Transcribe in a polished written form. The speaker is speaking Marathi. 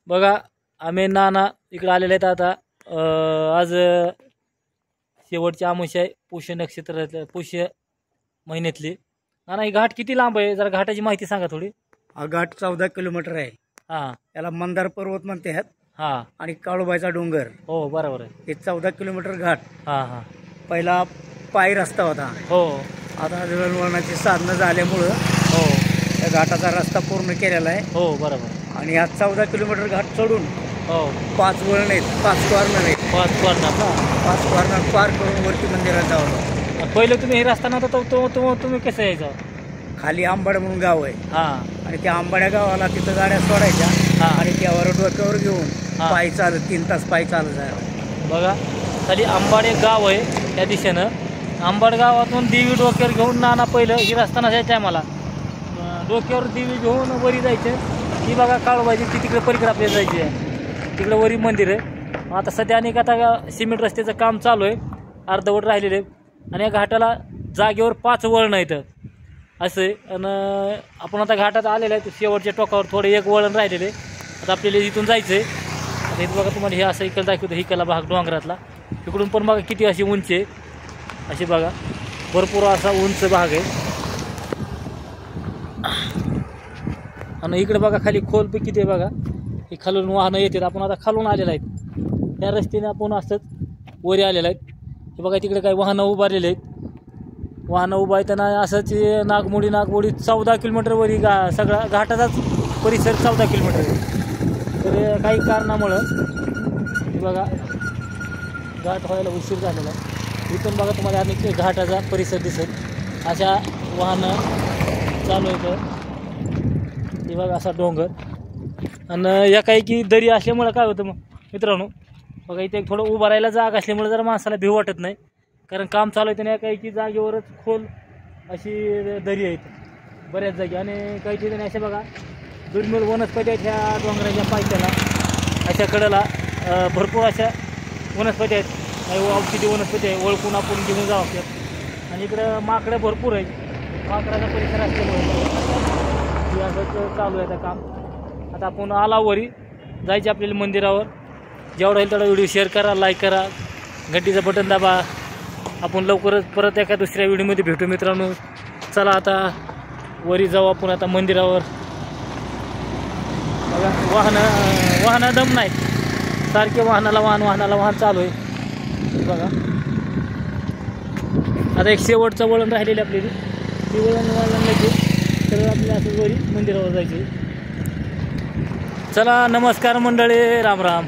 बघा आम्ही नाना इकडे आलेले आहेत आता आज शेवटची अमावस्या आहे पुष्य नक्षत्र पुष्य महिन्यातली। नाना ही घाट किती लांब आहे जरा घाटाची माहिती सांगा थोडी। हा घाट 14 किलोमीटर आहे। हां याला मंदार पर्वत म्हणतात। हां आणि काळूबाईचा डोंगर। हो बरोबर आहे। हे 14 किलोमीटर घाट। हां हां पहिला पायी रस्ता होता। हो आता दळणवळणाची साधनं झाल्यामुळं हो या घाटाचा रस्ता पूर्ण केलेला आहे। हो बरोबर। आणि हा 14 किलोमीटर घाट चढून हो 5 वळण आहेत, 5 कॉर्नर आहेत। 5 कॉर्नर ना 5 कॉर्नर पार करून वरती मंदिरात जावं। पहिले तुम्ही हे रस्ता नव्हता तो तुम्ही कसं यायचं? खाली आंबाड म्हणून गाव आहे। हां आणि त्या आंबाड्या गावाला तिथं गाड्या सोडायच्या आणि त्यावर डोक्यावर घेऊन पायी चालत 3 तास पायी चालत जायचं। बघा खाली आंबाडे गाव आहे त्या दिशेनं। आंबाड गावातून देवी डोक्यावर घेऊन नाना पहिलं ही रस्ता नसायचा आहे मला डोक्यावर देवी घेऊन वरी जायचं। ही बघा काळूबाईची ती तिकडे परिक्रमा आपल्याला जायची आहे तिकडे वरी मंदिर आहे। आता सध्या अनेक आता सिमेंट रस्त्याचं काम चालू आहे अर्धवट राहिलेले आणि या घाटाला जागेवर 5 वळण आहेत असं आहे। आणि आपण आता घाटात आलेलं आहे शेवटच्या टोकावर थोडे 1 वळण राहिलेले आता आपल्याला इथून जायचं आहे। आता इथं बघा तुम्हाला हे असं इकडं दाखवतं हिकडला भाग डोंगरातला इकडून पण बघा किती अशी उंची आहे अशी बघा भरपूर असा उंच भाग आहे। आणि इकडे बघा खाली खोल पण किती आहे बघा हे खालून वाहनं येतात। आपण आता खालून आलेलं आहेत त्या रस्त्याने आपण असंच वरी आलेलं आहेत। हे बघा तिकडे काही वाहनं उभारलेले आहेत वाहनं उभा येताना असंच नागमोडी 14 किलोमीटर वरी सगळा घाटाचाच परिसर 14 किलोमीटर आहे। तर काही कारणामुळं हे बघा घाट व्हायला उशीर झालेला आहे। इथून बघा तुम्हाला अनेक घाटाचा परिसर दिसेल अशा वाहनं चालू येतं हे बघा असा डोंगर आणि या काही की दरी असल्यामुळं काय होतं मग मित्रांनो बघा इथे थोडं उभं राहायला जागा असल्यामुळे जरा माणसाला भीव वाटत नाही कारण काम चालू आहे. काही की जागेवरच खोल अशी दरी आहेत बऱ्याच जागी आणि काही ठिकाणी अशा बघा दुर्मिळ वनस्पती आहेत ह्या डोंगराच्या पायथ्याला अशा कडेला भरपूर अशा वनस्पती आहेत काही औषधी वनस्पती आहे ओळखून आपण घेऊन जावं लागतात। आणि इकडं माकडं भरपूर आहेत माकडाचा परिसर असल्यामुळे असंच चालू आहे आता काम। आता आपण आलावरी जायचे आपल्याला मंदिरावर जेवढा होईल तेवढा व्हिडिओ शेअर करा लाईक करा घंटीचं बटन दाबा। आपण लवकरच परत एका दुसऱ्या व्हिडिओमध्ये भेटू मित्रांनो। चला आता वरी जाऊ आपण आता मंदिरावर। बघा वाहनं दम नाहीत सारखे वाहनाला वाहन चालू आहे बघा। आता एक शेवटचं वळण राहिलेलं आपल्याला ती वळण की तर आपल्याला असं वरी मंदिरावर जायचे। चला नमस्कार मंडळी राम राम।